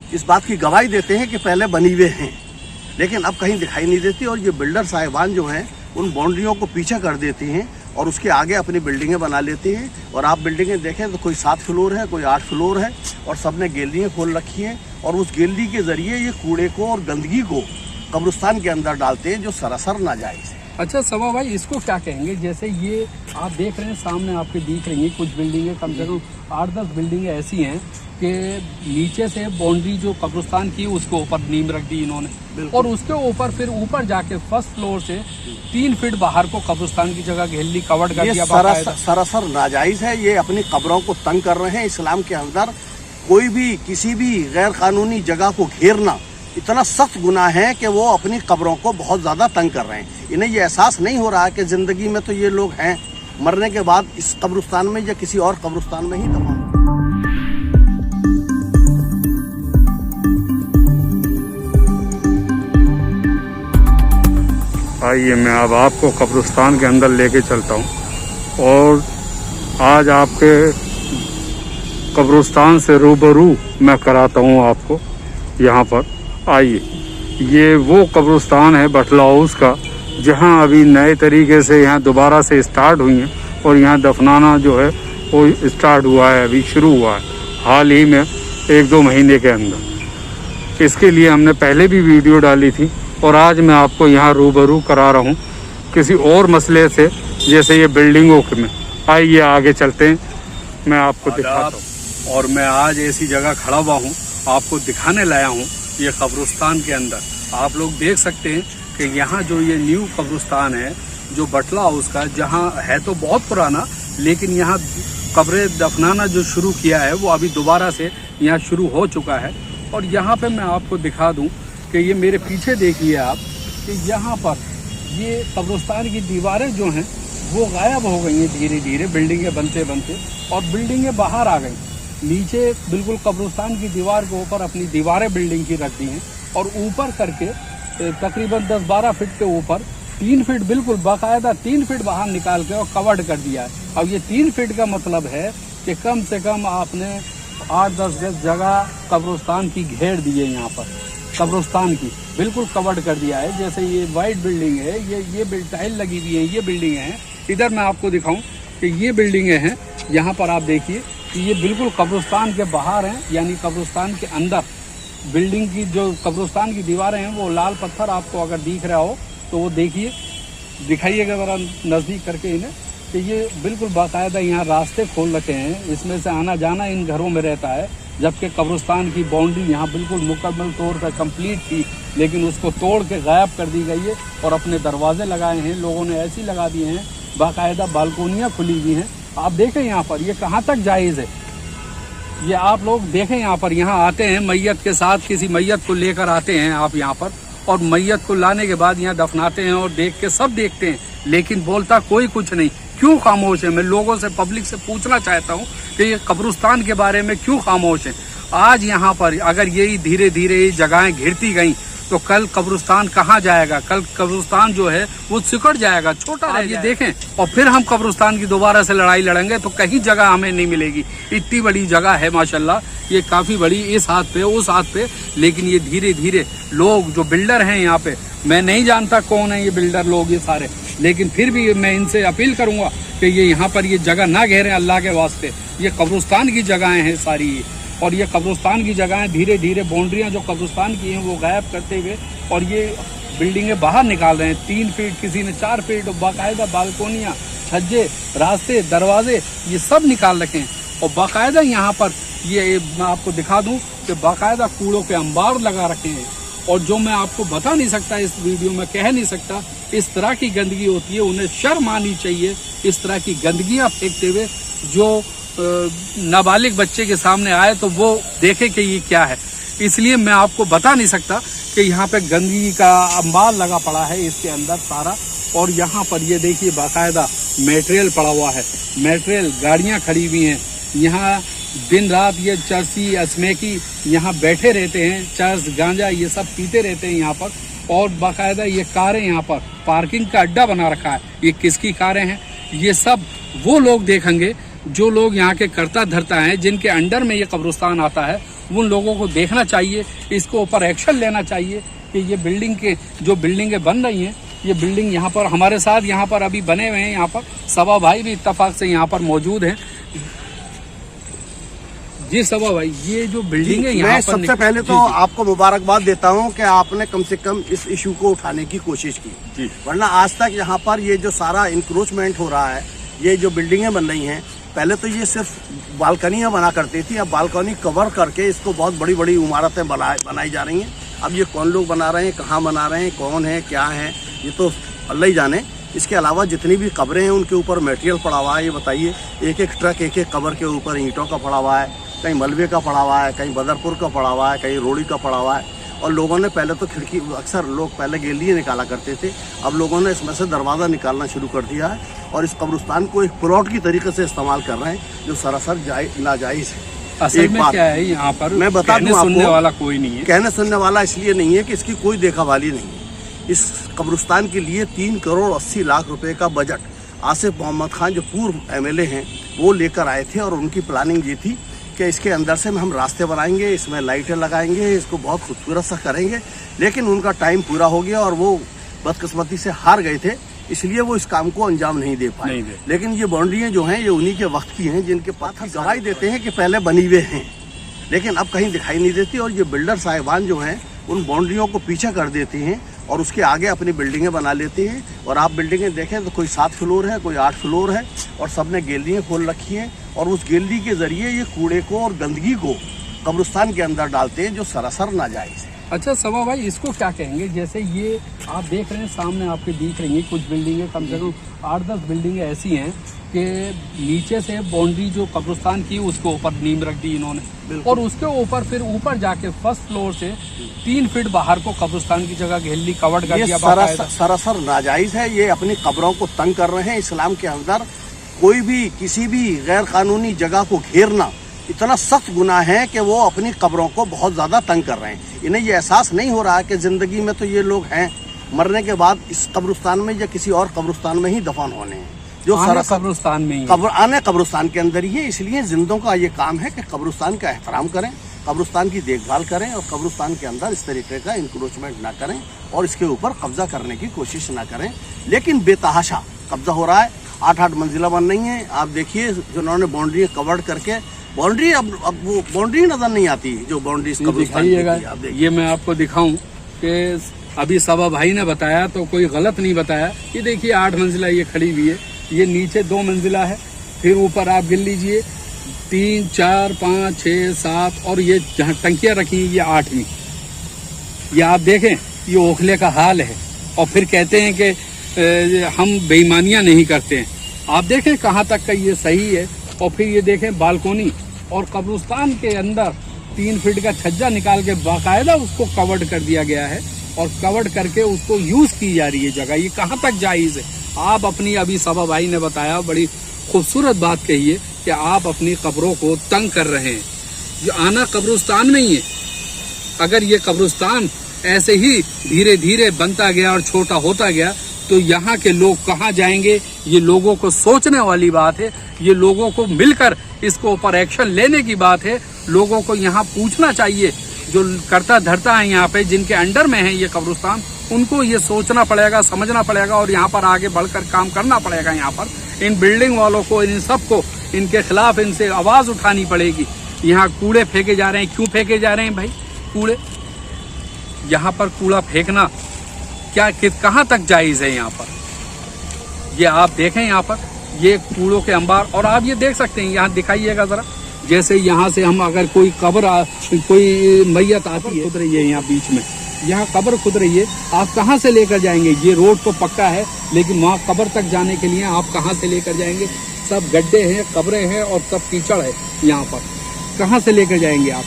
इस बात की गवाही देते हैं कि पहले बनी हुए हैं, लेकिन अब कहीं दिखाई नहीं देती। और ये बिल्डर साहिबान जो हैं उन बाउंड्रियों को पीछे कर देती हैं और उसके आगे अपनी बिल्डिंगें बना लेती हैं। और आप बिल्डिंगें देखें तो कोई 7 फ्लोर है, कोई 8 फ्लोर है, और सब ने गैलरियाँ खोल रखी हैं। और उस गैलरी के ज़रिए ये कूड़े को और गंदगी को कब्रिस्तान के अंदर डालते हैं, जो सरासर नाजायज़ है। अच्छा सवा भाई, इसको क्या कहेंगे? जैसे ये आप देख रहे हैं सामने आपके दिख रही हैं कुछ बिल्डिंगें, कम से कम 8-10 बिल्डिंगें ऐसी हैं कि नीचे से बाउंड्री जो कब्रिस्तान की उसके ऊपर नींव रख दी इन्होंने, और उसके ऊपर फिर ऊपर जाके फर्स्ट फ्लोर से 3 फीट बाहर को कब्रिस्तान की जगह गैलरी कवर्ड कर दिया। सरासर नाजायज़ है। ये अपनी कब्रों को तंग कर रहे हैं। इस्लाम के अंदर कोई भी किसी भी गैर कानूनी जगह को घेरना इतना सख्त गुनाह है कि वो अपनी कब्रों को बहुत ज़्यादा तंग कर रहे हैं। इन्हें ये एहसास नहीं हो रहा है कि ज़िंदगी में तो ये लोग हैं, मरने के बाद इस कब्रिस्तान में या किसी और कब्रिस्तान में ही दफन। आइए मैं अब आपको कब्रिस्तान के अंदर लेके चलता हूँ और आज आपके कब्रिस्तान से रूबरू मैं कराता हूँ आपको। यहाँ पर आइए, ये वो कब्रिस्तान है बटला हाउस का, जहाँ अभी नए तरीके से यहाँ दोबारा से स्टार्ट हुई हैं और यहाँ दफनाना जो है वो स्टार्ट हुआ है, अभी शुरू हुआ है हाल ही में 1-2 महीने के अंदर। इसके लिए हमने पहले भी वीडियो डाली थी और आज मैं आपको यहाँ रूबरू करा रहा हूँ किसी और मसले से, जैसे ये बिल्डिंगों के में। आइए आगे चलते हैं, मैं आपको दिखाता हूँ। और मैं आज ऐसी जगह खड़ा हुआ हूँ, आपको दिखाने लाया हूँ ये कब्रिस्तान के अंदर। आप लोग देख सकते हैं कि यहाँ जो ये न्यू कब्रिस्तान है जो बटला हाउस का, जहाँ है तो बहुत पुराना, लेकिन यहाँ कब्रें दफनाना जो शुरू किया है वो अभी दोबारा से यहाँ शुरू हो चुका है। और यहाँ पे मैं आपको दिखा दूँ कि ये मेरे पीछे देखिए आप कि यहाँ पर ये कब्रिस्तान की दीवारें जो हैं वो गायब हो गई हैं धीरे धीरे, बिल्डिंगें बनते बनते, और बिल्डिंगें बाहर आ गई। नीचे बिल्कुल कब्रिस्तान की दीवार के ऊपर अपनी दीवारें बिल्डिंग की रख दी हैं, और ऊपर करके तकरीबन 10-12 फीट के ऊपर 3 फीट बिल्कुल बाकायदा 3 फीट बाहर निकाल के और कवर्ड कर दिया है। अब ये 3 फीट का मतलब है कि कम से कम आपने 8-10 गज जगह कब्रिस्तान की घेर दी है। यहाँ पर कब्रिस्तान की बिल्कुल कवर्ड कर दिया है। जैसे ये वाइट बिल्डिंग है, ये टाइल लगी हुई है, ये बिल्डिंगें हैं। इधर मैं आपको दिखाऊं कि ये बिल्डिंगें हैं। यहाँ पर आप देखिए कि ये बिल्कुल कब्रिस्तान के बाहर हैं, यानी कब्रिस्तान के अंदर। बिल्डिंग की जो कब्रिस्तान की दीवारें हैं वो लाल पत्थर आपको अगर दिख रहा हो तो वो देखिए, दिखाइएगा ज़रा नज़दीक करके इन्हें, कि ये बिल्कुल बाकायदा यहाँ रास्ते खोल रखे हैं, इसमें से आना जाना इन घरों में रहता है। जबकि कब्रिस्तान की बाउंड्री यहाँ बिल्कुल मुकम्मल तौर पर कंप्लीट थी, लेकिन उसको तोड़ के गायब कर दी गई है और अपने दरवाजे लगाए हैं लोगों ने, ऐसी लगा दिए हैं, बाकायदा बालकोनियाँ खुली हुई हैं। आप देखें यहाँ पर ये कहाँ तक जायज़ है, ये आप लोग देखें। यहाँ पर यहाँ आते हैं मैयत के साथ, किसी मैयत को लेकर आते हैं आप यहाँ पर, और मैयत को लाने के बाद यहाँ दफनाते हैं और देख के सब देखते हैं, लेकिन बोलता कोई कुछ नहीं। क्यों खामोश है? मैं लोगों से, पब्लिक से पूछना चाहता हूँ कि ये कब्रिस्तान के बारे में क्यों खामोश है। आज यहाँ पर अगर यही धीरे धीरे ये जगहें घिरती गई तो कल कब्रिस्तान कहाँ जाएगा? कल कब्रिस्तान जो है वो सिकुड़ जाएगा, छोटा रह जाएगा। ये देखें, और फिर हम कब्रिस्तान की दोबारा से लड़ाई लड़ेंगे तो कहीं जगह हमें नहीं मिलेगी। इतनी बड़ी जगह है माशाल्लाह, ये काफ़ी बड़ी, इस हाथ पे उस हाथ पे, लेकिन ये धीरे धीरे लोग जो बिल्डर हैं यहाँ पे, मैं नहीं जानता कौन है ये बिल्डर लोग ये सारे, लेकिन फिर भी मैं इनसे अपील करूँगा कि ये यहाँ पर ये जगह ना घेरें अल्लाह के वास्ते। ये कब्रिस्तान की जगहें हैं सारी, और ये कब्रिस्तान की जगहें धीरे धीरे बाउंड्रियाँ जो कब्रिस्तान की हैं वो गायब करते हुए और ये बिल्डिंगें बाहर निकाल रहे हैं। 3 फीट, किसी ने 4 फीट, बाकायदा बालकोनियाँ, छज्जे, रास्ते, दरवाजे, ये सब निकाल रखे हैं। और बाकायदा यहाँ पर ये मैं आपको दिखा दूँ कि बाकायदा कूड़ों के अंबार लगा रखे हैं, और जो मैं आपको बता नहीं सकता, इस वीडियो में कह नहीं सकता, इस तरह की गंदगी होती है। उन्हें शर्म आनी चाहिए इस तरह की गंदगियाँ फेंकते हुए। जो नाबालिग बच्चे के सामने आए तो वो देखे कि ये क्या है। इसलिए मैं आपको बता नहीं सकता कि यहाँ पे गंदगी का अंबार लगा पड़ा है इसके अंदर सारा। और यहाँ पर ये देखिए बाकायदा मटेरियल पड़ा हुआ है, मटेरियल, गाड़ियाँ खड़ी हुई हैं। यहाँ दिन रात ये चरसी, अस्मेकी यहाँ बैठे रहते हैं, चर्स, गांजा ये सब पीते रहते हैं यहाँ पर। और बाकायदा ये कारें यहाँ पर पार्किंग का अड्डा बना रखा है। ये किसकी कारें हैं? ये सब वो लोग देखेंगे जो लोग यहाँ के कर्ता धर्ता हैं, जिनके अंडर में ये कब्रिस्तान आता है, उन लोगों को देखना चाहिए, इसके ऊपर एक्शन लेना चाहिए कि ये बिल्डिंग के जो बिल्डिंगें बन रही हैं, ये बिल्डिंग यहाँ पर हमारे साथ यहाँ पर अभी बने हुए हैं। यहाँ पर सभा भाई भी इत्तेफाक से यहाँ पर मौजूद हैं। जी सभा भाई, ये जो बिल्डिंग है यहाँ मैं पर सबसे पहले तो आपको मुबारकबाद देता हूँ कि आपने कम से कम इस इशू को उठाने की कोशिश की। जी। वरना आज तक यहाँ पर ये जो सारा इंक्रोचमेंट हो रहा है, ये जो बिल्डिंगें बन रही हैं, पहले तो ये सिर्फ बालकनियाँ बना करती थी, अब बालकनी कवर करके इसको बहुत बड़ी बड़ी इमारतें बनाई जा रही हैं। अब ये कौन लोग बना रहे हैं, कहाँ बना रहे हैं, कौन है, क्या है, ये तो अल्लाह ही जाने। इसके अलावा जितनी भी कब्रें हैं उनके ऊपर मटेरियल पड़ा हुआ है। ये बताइए, एक एक ट्रक एक एक कब्र के ऊपर ईंटों का पड़ा हुआ है, कहीं मलबे का पड़ा हुआ है, कहीं बदरपुर का पड़ा हुआ है, कहीं रोड़ी का पड़ा हुआ है। और लोगों ने पहले तो खिड़की, अक्सर लोग पहले गैलरी निकाला करते थे, अब लोगों ने इसमें से दरवाज़ा निकालना शुरू कर दिया है और इस कब्रिस्तान को एक प्लॉट की तरीके से इस्तेमाल कर रहे हैं, जो सरासर नाजायज़ है। असल में क्या है यहाँ पर, मैं बता दूं आपको, सुनने वाला कोई नहीं है। कहने सुनने वाला इसलिए नहीं है कि इसकी कोई देखभाली नहीं है। इस कब्रिस्तान के लिए 3 करोड़ 80 लाख रुपए का बजट आसिफ मोहम्मद खान जो पूर्व एमएलए हैं वो लेकर आए थे और उनकी प्लानिंग ये थी कि इसके अंदर से हम रास्ते बनाएंगे, इसमें लाइटें लगाएंगे, इसको बहुत खूबसूरत सा करेंगे। लेकिन उनका टाइम पूरा हो गया और वो बदकिस्मती से हार गए थे, इसलिए वो इस काम को अंजाम नहीं दे पाए। लेकिन ये बाउंड्रियाँ जो हैं ये उन्हीं के वक्त की हैं, जिनके पास गवाही देते हैं कि पहले बनी हुए हैं, लेकिन अब कहीं दिखाई नहीं देती। और ये बिल्डर साहिबान जो हैं उन बाउंड्रियों को पीछे कर देते हैं और उसके आगे अपनी बिल्डिंगें बना लेते हैं। और आप बिल्डिंगें देखें तो कोई 7 फ्लोर है, कोई 8 फ्लोर है, और सब ने गैलरियाँ खोल रखी हैं और उस गैलरी के ज़रिए ये कूड़े को और गंदगी को कब्रिस्तान के अंदर डालते हैं, जो सरासर नाजायज़ है। अच्छा सभा भाई, इसको क्या कहेंगे? जैसे ये आप देख रहे हैं, सामने आपके दिख रही हैं कुछ बिल्डिंगें, कम से कम 8-10 बिल्डिंगें ऐसी हैं कि नीचे से बाउंड्री जो कब्रिस्तान की उसके ऊपर नीम रख दी इन्होंने, और उसके ऊपर फिर ऊपर जाके फर्स्ट फ्लोर से 3 फीट बाहर को कब्रिस्तान की जगह गैलरी कवर्ड कर दिया। सरासर नाजायज है। ये अपनी कब्रों को तंग कर रहे हैं। इस्लाम के अंदर कोई भी किसी भी गैर कानूनी जगह को घेरना इतना सख्त गुनाह है कि वो अपनी कब्रों को बहुत ज़्यादा तंग कर रहे हैं। इन्हें ये एहसास नहीं हो रहा है कि ज़िंदगी में तो ये लोग हैं, मरने के बाद इस कब्रिस्तान में या किसी और कब्रिस्तान में ही दफन होने हैं, जो कब्रिस्तान में आने कब्रिस्तान के अंदर ही है। इसलिए जिंदों का ये काम है कि कब्रिस्तान का एहतराम करें, कब्रिस्तान की देखभाल करें और कब्रिस्तान के अंदर इस तरीके का इंक्रोचमेंट ना करें और इसके ऊपर कब्जा करने की कोशिश ना करें। लेकिन बेतहाशा कब्जा हो रहा है, 8-8 मंजिला बन रही हैं। आप देखिए, जिन्होंने बाउंड्री कवर्ड करके बाउंड्री, अब वो बाउंड्री नजर नहीं आती जो बाउंड्री दिखाइएगा। ये मैं आपको दिखाऊं कि अभी सभा भाई ने बताया तो कोई गलत नहीं बताया। ये देखिए 8 मंजिला ये खड़ी हुई है, ये नीचे 2 मंजिला है, फिर ऊपर आप गिन लीजिए 3, 4, 5, 6, 7 और ये जहाँ टंकियां रखी ये 8वीं। ये आप देखें, ये ओखले का हाल है। और फिर कहते हैं कि हम बेईमानियां नहीं करते हैं। आप देखें कहाँ तक का ये सही है। और फिर ये देखें बालकोनी और कब्रिस्तान के अंदर 3 फीट का छज्जा निकाल के बाकायदा उसको कवर्ड कर दिया गया है और कवर्ड करके उसको यूज की जा रही है जगह। ये कहाँ तक जायज़ है? आप अपनी, अभी सभा भाई ने बताया, बड़ी खूबसूरत बात कही है कि आप अपनी कब्रों को तंग कर रहे हैं। जो आना कब्रिस्तान में ही है। अगर ये कब्रिस्तान ऐसे ही धीरे धीरे बनता गया और छोटा होता गया तो यहाँ के लोग कहाँ जाएंगे? ये लोगों को सोचने वाली बात है। ये लोगों को मिलकर इसको ऊपर एक्शन लेने की बात है। लोगों को यहाँ पूछना चाहिए, जो करता धरता है यहाँ पे, जिनके अंडर में है ये कब्रिस्तान, उनको ये सोचना पड़ेगा, समझना पड़ेगा और यहाँ पर आगे बढ़कर काम करना पड़ेगा। यहाँ पर इन बिल्डिंग वालों को, इन सबको, इनके खिलाफ इनसे आवाज उठानी पड़ेगी। यहाँ कूड़े फेंके जा रहे हैं, क्यों फेंके जा रहे हैं भाई कूड़े? यहाँ पर कूड़ा फेंकना क्या कहाँ तक जायज़ है? यहाँ पर ये आप देखें, यहाँ पर ये कूड़ों के अंबार। और आप ये देख सकते हैं, यहाँ दिखाइएगा जरा, जैसे यहाँ से हम अगर कोई कब्र, कोई मैयत आती है, खुद रही है यहाँ बीच में, यहाँ कब्र खुद रही है, आप कहाँ से लेकर जाएंगे? ये रोड तो पक्का है, लेकिन वहाँ कब्र तक जाने के लिए आप कहाँ से लेकर जाएंगे? सब गड्ढे हैं, कब्रें हैं और सब कीचड़ है। यहाँ पर कहाँ से लेकर जाएंगे आप?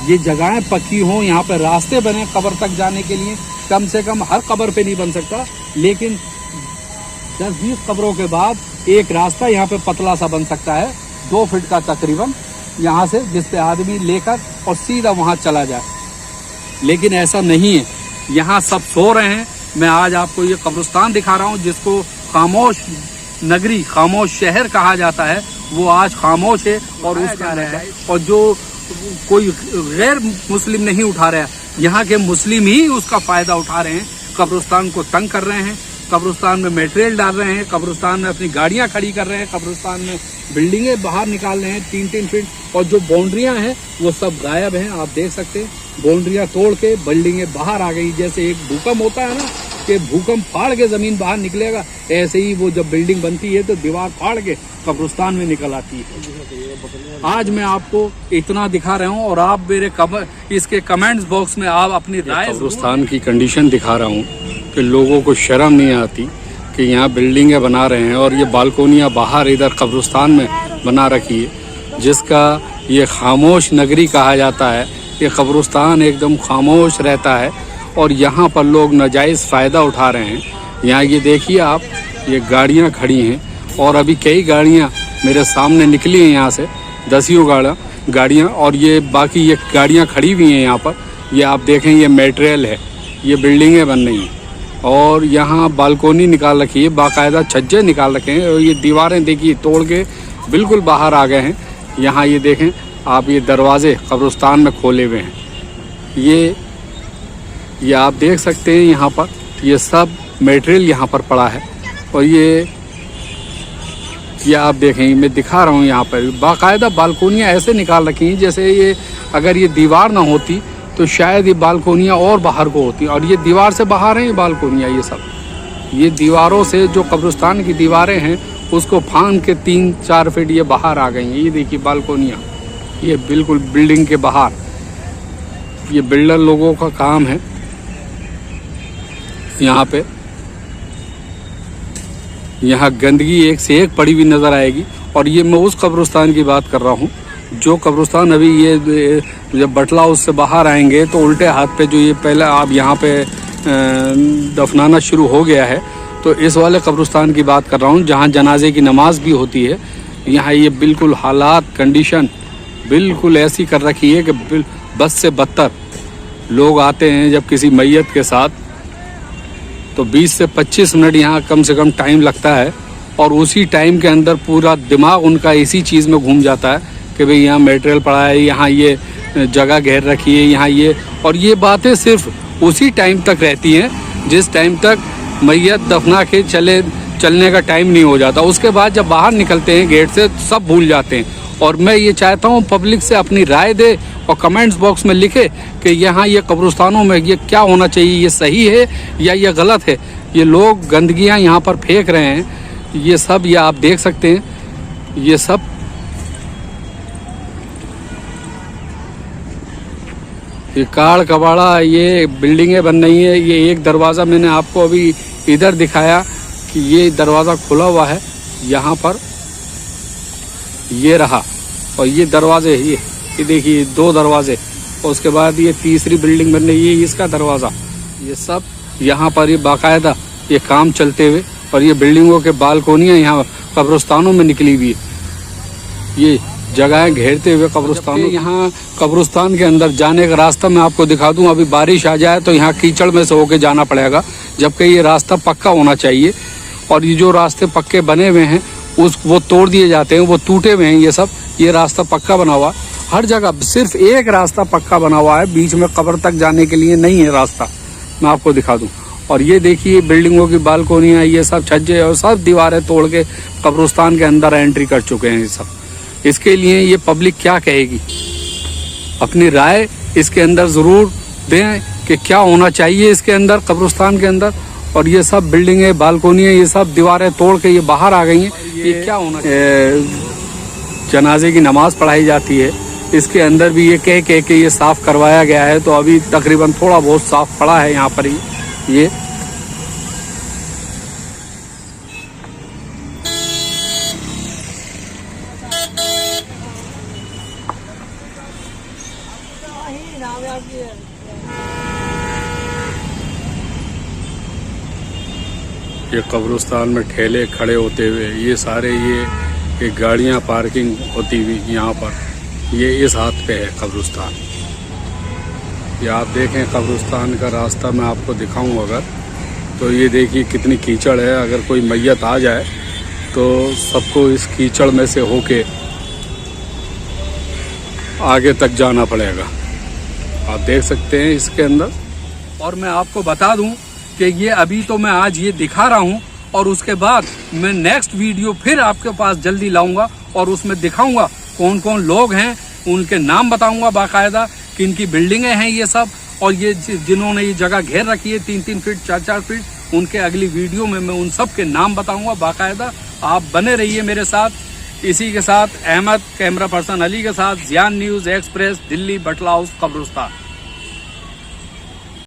ये जगहें पक्की हों, यहाँ पर रास्ते बने कब्र तक जाने के लिए। कम से कम हर कब्र पे नहीं बन सकता, लेकिन 10-20 कब्रों के बाद एक रास्ता यहाँ पे पतला सा बन सकता है, 2 फीट का तकरीबन, यहाँ से, जिस पे आदमी लेकर और सीधा वहाँ चला जाए। लेकिन ऐसा नहीं है, यहाँ सब सो रहे हैं। मैं आज आपको ये कब्रिस्तान दिखा रहा हूँ, जिसको खामोश नगरी, खामोश शहर कहा जाता है, वो आज खामोश है और उसका है। और जो कोई गैर मुस्लिम नहीं उठा रहा है, यहाँ के मुस्लिम ही उसका फायदा उठा रहे हैं। कब्रिस्तान को तंग कर रहे हैं, कब्रिस्तान में मटेरियल डाल रहे हैं, कब्रिस्तान में अपनी गाड़ियां खड़ी कर रहे हैं, कब्रिस्तान में बिल्डिंगें बाहर निकाल रहे हैं 3-3 फीट, और जो बाउंड्रियां हैं वो सब गायब हैं। आप देख सकते हैं बाउंड्रियां तोड़ के बिल्डिंगें बाहर आ गई। जैसे एक भूकंप होता है ना कि भूकंप फाड़ के जमीन बाहर निकलेगा, ऐसे ही वो जब बिल्डिंग बनती है तो दीवार फाड़ के कब्रिस्तान में निकल आती है। आज मैं आपको इतना दिखा रहा हूँ और आप मेरे इसके कमेंट्स बॉक्स में आप अपनी राय। कब्रिस्तान की कंडीशन दिखा रहा हूँ कि लोगों को शर्म नहीं आती कि यहाँ बिल्डिंगें बना रहे हैं और ये बालकोनियाँ बाहर इधर कब्रिस्तान में बना रखी है, जिसका ये खामोश नगरी कहा जाता है। ये कब्रिस्तान एकदम खामोश रहता है और यहाँ पर लोग नाजायज़ फ़ायदा उठा रहे हैं। यहाँ ये देखिए आप, ये गाड़ियाँ खड़ी हैं और अभी कई गाड़ियाँ मेरे सामने निकली हैं यहाँ से, दसियों गाड़ियाँ, और ये बाकी ये गाड़ियाँ खड़ी हुई हैं यहाँ पर। ये आप देखें, ये मटेरियल है, ये बिल्डिंगें बन रही हैं और यहाँ बालकोनी निकाल रखी है, बाकायदा छज्जे निकाल रखे हैं और ये दीवारें देखिए तोड़ के बिल्कुल बाहर आ गए हैं। यहाँ ये देखें आप, ये दरवाजे कब्रिस्तान में खोले हुए हैं। ये आप देख सकते हैं यहाँ पर ये सब मटेरियल यहाँ पर पड़ा है और ये आप देखें, मैं दिखा रहा हूँ यहाँ पर बाकायदा बालकोनियाँ ऐसे निकाल रखी हैं जैसे ये अगर ये दीवार ना होती तो शायद ये बालकोनियाँ और बाहर को होती। और ये दीवार से बाहर हैं ये बालकोनियाँ, ये सब ये दीवारों से जो कब्रिस्तान की दीवारें हैं उसको फांद के 3-4 फीट ये बाहर आ गई हैं। ये देखिए बालकोनियाँ, ये बिल्कुल बिल्डिंग के बाहर। ये बिल्डर लोगों का काम है यहाँ पे। यहाँ गंदगी एक से एक पड़ी हुई नज़र आएगी। और ये मैं उस कब्रिस्तान की बात कर रहा हूँ जो कब्रिस्तान अभी ये जब बटला हाउस से बाहर आएंगे तो उल्टे हाथ पे जो ये पहले आप यहाँ पे दफनाना शुरू हो गया है, तो इस वाले कब्रिस्तान की बात कर रहा हूँ जहाँ जनाजे की नमाज भी होती है। यहाँ ये बिल्कुल हालात कंडीशन बिल्कुल ऐसी कर रखी है कि बस से बदतर लोग आते हैं जब किसी मैयत के साथ, तो 20 से 25 मिनट यहाँ कम से कम टाइम लगता है और उसी टाइम के अंदर पूरा दिमाग उनका इसी चीज़ में घूम जाता है कि भाई यहाँ मटेरियल पड़ा है, यहाँ ये जगह घेर रखी है, यहाँ ये, और ये बातें सिर्फ उसी टाइम तक रहती हैं जिस टाइम तक मैयत दफना के चलने का टाइम नहीं हो जाता। उसके बाद जब बाहर निकलते हैं गेट से सब भूल जाते हैं। और मैं ये चाहता हूँ पब्लिक से अपनी राय दे और कमेंट्स बॉक्स में लिखे कि यहाँ ये कब्रिस्तानों में ये क्या होना चाहिए, ये सही है या ये गलत है। ये लोग गंदगियाँ यहाँ पर फेंक रहे हैं, ये सब ये आप देख सकते हैं, ये सब ये काड़ कबाड़ा ये बिल्डिंगें बन रही हैं। ये एक दरवाज़ा मैंने आपको अभी इधर दिखाया कि ये दरवाज़ा खुला हुआ है यहाँ पर, ये रहा, और ये दरवाजे ये देखिए 2 दरवाजे, और उसके बाद ये तीसरी बिल्डिंग बन रही है, ये इसका दरवाज़ा। ये सब यहाँ पर ये बाकायदा ये काम चलते हुए, और ये बिल्डिंगों के बालकोनियाँ यहाँ कब्रिस्तानों में निकली हुई है। ये जगहें घेरते हुए कब्रिस्तानों, यहाँ कब्रिस्तान के अंदर जाने का रास्ता मैं आपको दिखा दूं। अभी बारिश आ जाए तो यहाँ कीचड़ में से होके जाना पड़ेगा, जबकि ये रास्ता पक्का होना चाहिए। और ये जो रास्ते पक्के बने हुए हैं वो तोड़ दिए जाते हैं, वो टूटे हुए हैं ये सब। ये रास्ता पक्का बना हुआ, हर जगह सिर्फ एक रास्ता पक्का बना हुआ है, बीच में कब्र तक जाने के लिए नहीं है रास्ता, मैं आपको दिखा दूँ। और ये देखिए बिल्डिंगों की बालकोनियाँ, ये सब छज्जे और सब दीवारें तोड़ के कब्रिस्तान के अंदर एंट्री कर चुके हैं ये सब। इसके लिए ये पब्लिक क्या कहेगी, अपनी राय इसके अंदर ज़रूर दें कि क्या होना चाहिए इसके अंदर कब्रिस्तान के अंदर। और ये सब बिल्डिंगें बालकोनियाँ ये सब दीवारें तोड़ के ये बाहर आ गई हैं, ये क्या होना चाहिए। जनाजे की नमाज़ पढ़ाई जाती है, इसके अंदर भी ये कह के ये साफ़ करवाया गया है, तो अभी तकरीबन थोड़ा बहुत साफ़ पड़ा है यहाँ पर ये। ये कब्रिस्तान में ठेले खड़े होते हुए ये सारे ये गाड़ियाँ पार्किंग होती हुई यहाँ पर, ये इस हाथ पे है कब्रिस्तान। ये आप देखें कब्रिस्तान का रास्ता मैं आपको दिखाऊं अगर, तो ये देखिए कितनी कीचड़ है। अगर कोई मैयत आ जाए तो सबको इस कीचड़ में से होके आगे तक जाना पड़ेगा। आप देख सकते हैं इसके अंदर। और मैं आपको बता दूं कि ये अभी तो मैं आज ये दिखा रहा हूं, और उसके बाद मैं नेक्स्ट वीडियो फिर आपके पास जल्दी लाऊंगा और उसमें दिखाऊंगा कौन कौन लोग हैं, उनके नाम बताऊंगा बाकायदा, किन की बिल्डिंगें हैं ये सब, और ये जिन्होंने ये जगह घेर रखी है 3-3 फीट 4-4 फीट, उनके अगली वीडियो में मैं उन सब के नाम बताऊंगा बाकायदा। आप बने रहिए मेरे साथ। इसी के साथ अहमद कैमरा पर्सन अली के साथ जियान न्यूज़ एक्सप्रेस, दिल्ली बटला हाउस कब्रिस्तान।